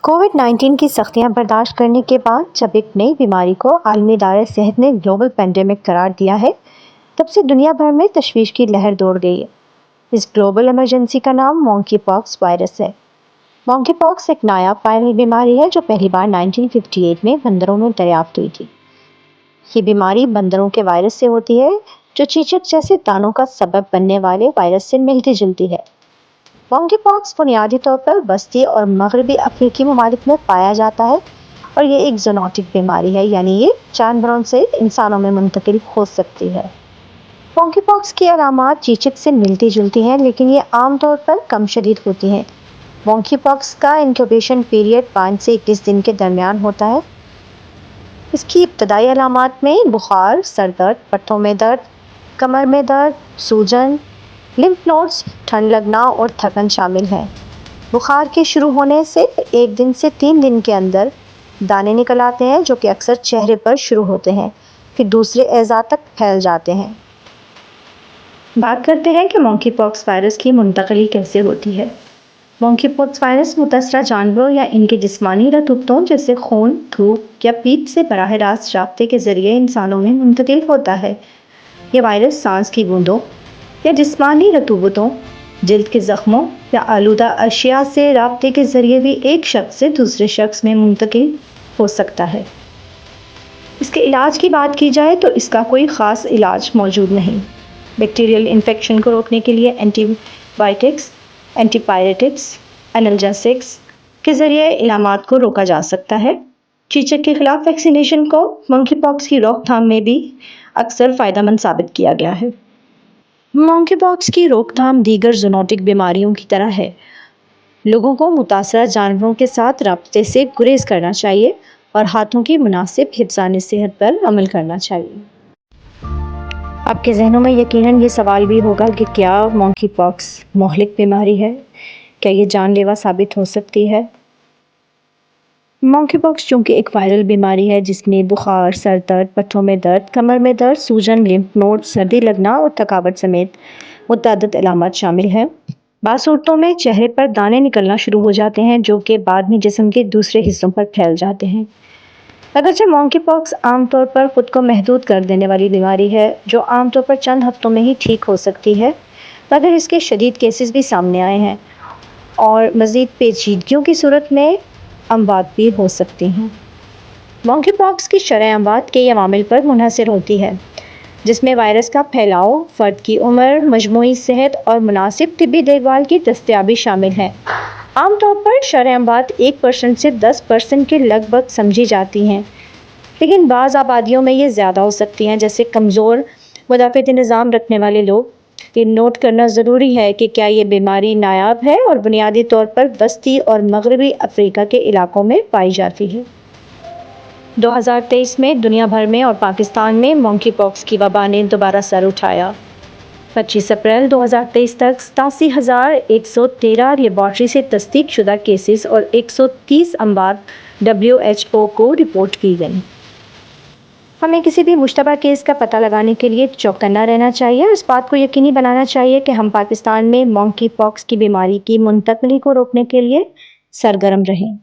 COVID-19 کی سختیاں برداشت کرنے کے بعد جب ایک نئی بیماری کو عالمی ادارہ صحت نے گلوبل پینڈیمک قرار دیا ہے، تب سے دنیا بھر میں تشویش کی لہر دوڑ گئی ہے۔ اس گلوبل ایمرجنسی کا نام مونکی پاکس وائرس ہے۔ مونکی پاکس ایک نایاب وائرل بیماری ہے جو پہلی بار 1958 میں بندروں میں دریافت ہوئی تھی۔ یہ بیماری بندروں کے وائرس سے ہوتی ہے جو چیچک جیسے دانوں کا سبب بننے والے وائرس سے ملتی جلتی ہے۔ مونکی پاکس بنیادی طور پر وسطی اور مغربی افریقی ممالک میں پایا جاتا ہے اور یہ ایک زونوٹک بیماری ہے، یعنی یہ جانوروں سے انسانوں میں منتقل ہو سکتی ہے۔ مونکی پاکس کی علامات چیچک سے ملتی جلتی ہیں لیکن یہ عام طور پر کم شدید ہوتی ہیں۔ مونکی پاکس کا انکیوبیشن پیریڈ 5 سے 21 دن کے درمیان ہوتا ہے۔ اس کی ابتدائی علامات میں بخار، سر درد، پٹھوں میں درد، کمر میں درد، سوجن، لمف نوڈز، ٹھنڈ لگنا اور تھکن شامل ہیں۔ بخار کے شروع ہونے سے 1 دن سے 3 دن کے اندر دانے نکل آتے ہیں جو کہ اکثر چہرے پر شروع ہوتے ہیں، پھر دوسرے اعضاء تک پھیل جاتے ہیں۔ بات کرتے ہیں کہ مونکی پاکس وائرس کی منتقلی کیسے ہوتی ہے۔ مونکی پاکس وائرس متاثرہ جانوروں یا ان کے جسمانی رطوبتوں جیسے خون، تھوک یا پیپ سے براہ راست رابطے کے ذریعے انسانوں میں منتقل ہوتا ہے۔ یہ وائرس سانس کی بوندوں یا جسمانی رطوبتوں، جلد کے زخموں یا آلودہ اشیاء سے رابطے کے ذریعے بھی ایک شخص سے دوسرے شخص میں منتقل ہو سکتا ہے۔ اس کے علاج کی بات کی جائے تو اس کا کوئی خاص علاج موجود نہیں۔ بیکٹیریل انفیکشن کو روکنے کے لیے اینٹی بائیوٹکس، اینٹی پائریٹکس، انالجیسکس کے ذریعے علامات کو روکا جا سکتا ہے۔ چیچک کے خلاف ویکسینیشن کو مونکی پاکس کی روک تھام میں بھی اکثر فائدہ مند ثابت کیا گیا ہے۔ مونکی پاکس کی روک تھام دیگر زونوٹک بیماریوں کی طرح ہے۔ لوگوں کو متاثرہ جانوروں کے ساتھ رابطے سے گریز کرنا چاہیے اور ہاتھوں کی مناسب حفظان صحت پر عمل کرنا چاہیے۔ آپ کے ذہنوں میں یقیناً یہ سوال بھی ہوگا کہ کیا مونکی پاکس مہلک بیماری ہے؟ کیا یہ جان لیوا ثابت ہو سکتی ہے؟ مونکی پاکس چونکہ ایک وائرل بیماری ہے جس میں بخار، سر درد، پٹھوں میں درد، کمر میں درد، سوجن، لمف نوڈ، سردی لگنا اور تھکاوٹ سمیت متعدد علامات شامل ہیں۔ بعض صورتوں میں چہرے پر دانے نکلنا شروع ہو جاتے ہیں جو کہ بعد میں جسم کے دوسرے حصوں پر پھیل جاتے ہیں۔ اگرچہ مونکی پاکس عام طور پر خود کو محدود کر دینے والی بیماری ہے جو عام طور پر چند ہفتوں میں ہی ٹھیک ہو سکتی ہے، مگر اس کے شدید کیسز بھی سامنے آئے ہیں اور مزید پیچیدگیوں کی صورت میں اموات بھی ہو سکتی ہیں۔ مونکی پاکس کی شرح اموات کئی عوامل پر منحصر ہوتی ہے، جس میں وائرس کا پھیلاؤ، فرد کی عمر، مجموعی صحت اور مناسب طبی دیکھ بھال کی دستیابی شامل ہیں۔ عام طور پر شرح اموات 1% سے 10% کے لگ بھگ سمجھی جاتی ہیں، لیکن بعض آبادیوں میں یہ زیادہ ہو سکتی ہیں، جیسے کمزور مدافعتی نظام رکھنے والے لوگ۔ یہ نوٹ کرنا ضروری ہے کہ کیا یہ بیماری نایاب ہے اور بنیادی طور پر وسطی اور مغربی افریقہ کے علاقوں میں پائی جاتی ہے۔ 2023 میں دنیا بھر میں اور پاکستان میں مونکی پاکس کی وبا نے دوبارہ سر اٹھایا۔ 25 اپریل 2023 تک 87,113 لیبارٹری سے تصدیق شدہ کیسز اور 130 اموات WHO کو رپورٹ کی گئیں۔ ہمیں کسی بھی مشتبہ کیس کا پتہ لگانے کے لیے چوکنا رہنا چاہیے اور اس بات کو یقینی بنانا چاہیے کہ ہم پاکستان میں مونکی پاکس کی بیماری کی منتقلی کو روکنے کے لیے سرگرم رہیں۔